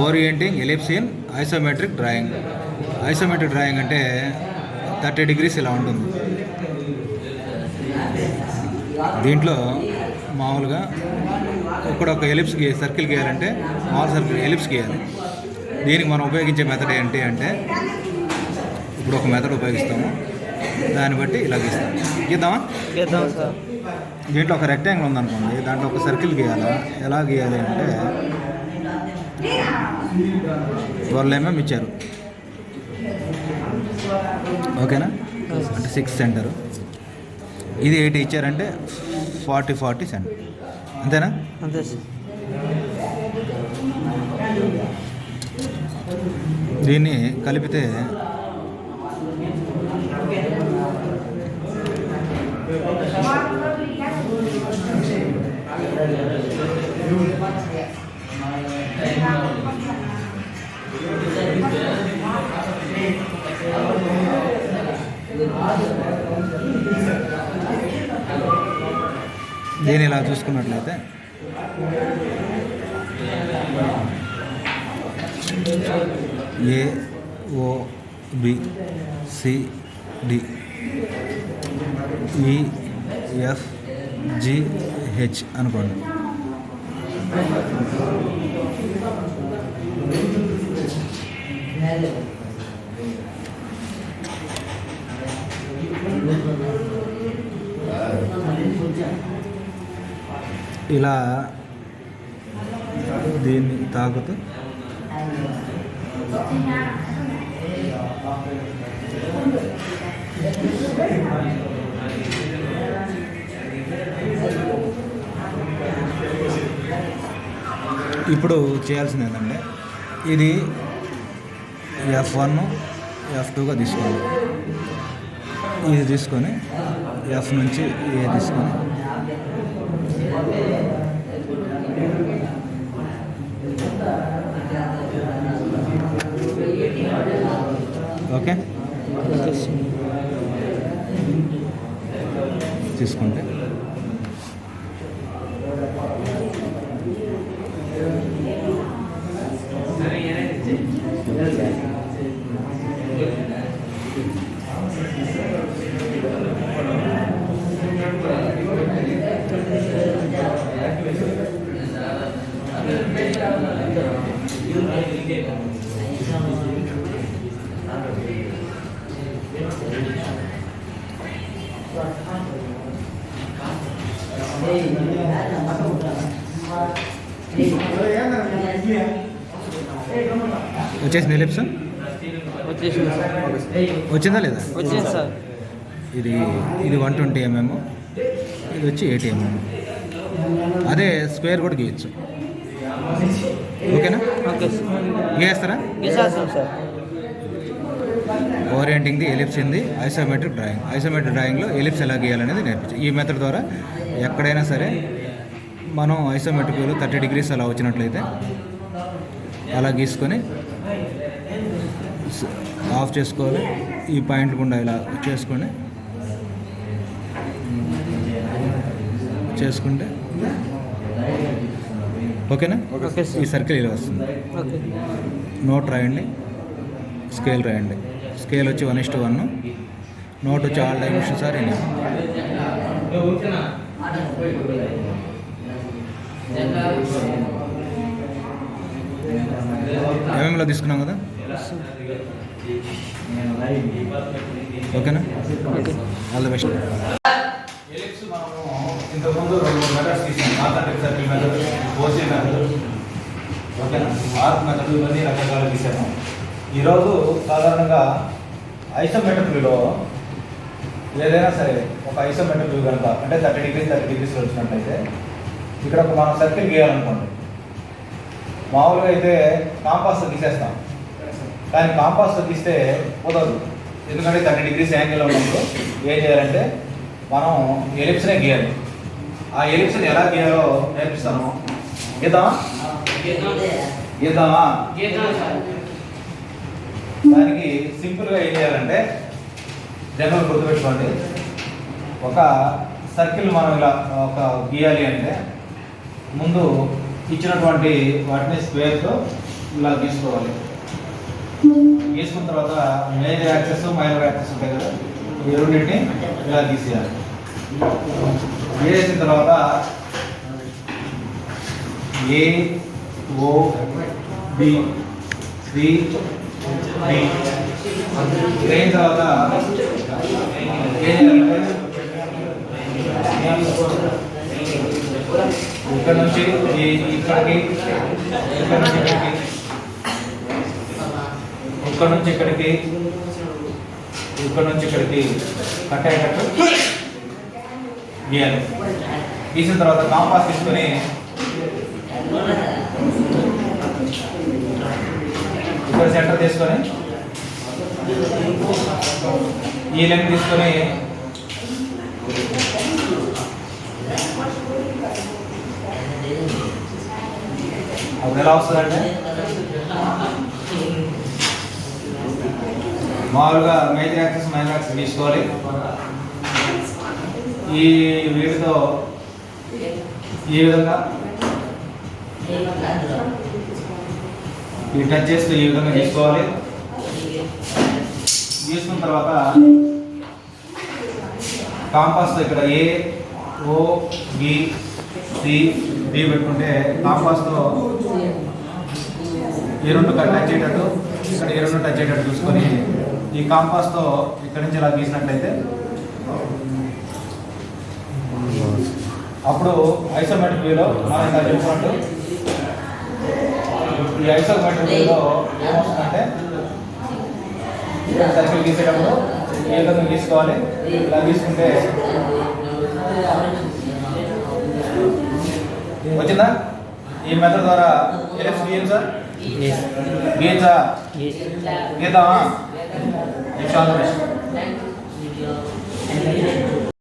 Orienting ellipse in isometric drawing. Isometric drawing అంటే 30 degrees ఇలా ఉంటుంది. దీంట్లో మామూలుగా ఇక్కడ ఒక ఎలిప్స్ సర్కిల్ గీయాలంటే మామూలు సర్కిల్ ఎలిప్స్ గీయాలి. దీనికి మనం ఉపయోగించే మెథడ్ ఏంటి అంటే ఇప్పుడు ఒక మెథడ్ ఉపయోగిస్తాము, దాన్ని బట్టి ఇలా గీస్తాం. గీద్దామా? సార్. దీంట్లో ఒక రెక్టాంగిల్ ఉందనుకోండి, దాంట్లో ఒక సర్కిల్ గీయాలా. ఎలా గీయాలి అంటే 12 mm ఇచ్చారు, ఓకేనా? అంటే 6 సెంటర్. ఇది 8 ఇచ్చారంటే 40 సెంటర్, అంతేనా? అంతే సార్. దీన్ని కలిపితే దీన్ని ఇలా చూసుకున్నట్లయితే ఏ ఓ బి సి డి ఈ ఎఫ్ జి హెచ్ అనుకోండి. ఇలా దీన్ని తాకుతూ ఇప్పుడు చేయాల్సింది ఏంటంటే ఇది F1 F2గా తీసుకోండి. ఇది తీసుకొని F నుంచి ఏ తీసుకొని ఓకే తీసుకుంటే వచ్చేసింది ఎలిప్స్? వచ్చిందా లేదా? వచ్చింది సార్. ఇది 120 mm, ఇది వచ్చి 80 mm. అదే స్క్వేర్ కూడా గీయచ్చు, ఓకేనా? Okay sir. గీయేస్తారా? Sir. Orienting the ellipse in the isometric drawing. Isometric డ్రాయింగ్లో ఎలిప్స్ ఎలా గీయాలనేది నేర్పించారు. ఈ మెథడ్ ద్వారా ఎక్కడైనా సరే మనం ఐసోమెట్రిక్లో 30 degrees అలా వచ్చినట్లయితే అలా గీసుకొని ఆఫ్ చేసుకోవాలి. ఈ పాయింట్లు కూడా ఇలా చేసుకుంటే ఓకేనా? ఈ సర్కిల్ ఇలా వస్తుంది. నోట్ రాయండి, స్కేల్ రాయండి. స్కేల్ వచ్చి 1:1, నోట్ వచ్చి ఆల్ డైమెన్షన్స్ ఆర్ ఇన్. ఎంఎంలో తీసుకున్నాం కదా, ఓకేనా? All the best. ఎలిప్స్ మనము ఇంతకుముందు 2 మెథడ్స్ తీసాం. Concentric circle method, OC method, ఓకేనా? ఆర్క్ మెథడ్, ఇవన్నీ రకరకాలు తీసాము. ఈరోజు సాధారణంగా ఐసోమెట్రిక్లో ఏదైనా సరే ఒక ఐసోమెట్రిక్ వ్యూ కనుక అంటే 30 degrees వచ్చినట్లయితే ఇక్కడ ఒక మనం సర్కిల్ గీయాలనుకోండి. మామూలుగా అయితే కాంపాస్తో తీసేస్తాం, కానీ కాంపాస్తో తీస్తే కుదరదు. ఎందుకంటే 30 degrees యాంగిల్లో ఉన్నప్పుడు ఏం చేయాలంటే మనం ఎలిప్స్నే గీయాలి. ఆ ఎలిప్స్ని ఎలా గీయాలో నేర్పిస్తాము. గీద్దామా? దానికి సింపుల్గా ఏం చేయాలంటే జనరల్ గుర్తుపెట్టుకోండి. ఒక సర్కిల్ మనం ఇలా గీయాలి అంటే ముందు ఇచ్చినటువంటి వాటిని స్క్వేర్తో ఇలా గీసుకోవాలి. గీసుకున్న తర్వాత మేజర్ యాక్సెస్ మైనర్ యాక్సెస్ ఉంటాయి కదా, ఈ రెండింటిని ఇలా గీసేయాలి. గీసేసిన తర్వాత ఏ ఓ బి సి డి అయిన తర్వాత ఏం చేయాలంటే ఇక్కడ నుంచి ఇక్కడికి, ఇక్కడ నుంచి ఇక్కడికి, ఇక్కడ నుంచి ఇక్కడికి, ఇక్కడ నుంచి ఇక్కడికి కట్ అయ్యేటట్టు గీయాలి. గీసిన తర్వాత కాంపాస్ తీసుకొని ఇక్కడ సెంటర్ తీసుకొని ఈ లెంత్ తీసుకొని అప్పుడు ఎలా వస్తుందంటే మామూలుగా మేజర్ యాక్సెస్ మైనర్ యాక్సెస్ తీసుకోవాలి. ఈ వీటితో ఈ విధంగా ఈ టచ్ చేస్తూ ఈ విధంగా తీసుకోవాలి. తీసుకున్న తర్వాత కాంపాస్తో ఇక్కడ ఏ ఓ బి సి డి పెట్టుకుంటే కాంపాస్తో ఈ రెండు టచ్ అయ్యేటట్టు, ఇక్కడ ఈ రెండు టచ్ అయ్యేటట్టు చూసుకొని ఈ కాంపాస్తో ఇక్కడి నుంచి ఇలా గీసినట్లయితే అప్పుడు ఐసోమెట్రిక్ వ్యూలో మనం ఇలా చూసినట్టు ఈ ఐసోమెట్రిక్ వ్యూలో ఏమొస్తుందంటే సర్కిల్ గీసేటప్పుడు ఏ విధంగా గీసుకోవాలి. ఇలా గీసుకుంటే వచ్చిందా? ఈ మెథడ్ ద్వారా ఎలిప్స్ గీయచ్చా? గీయచ్చా? గీద్దామా?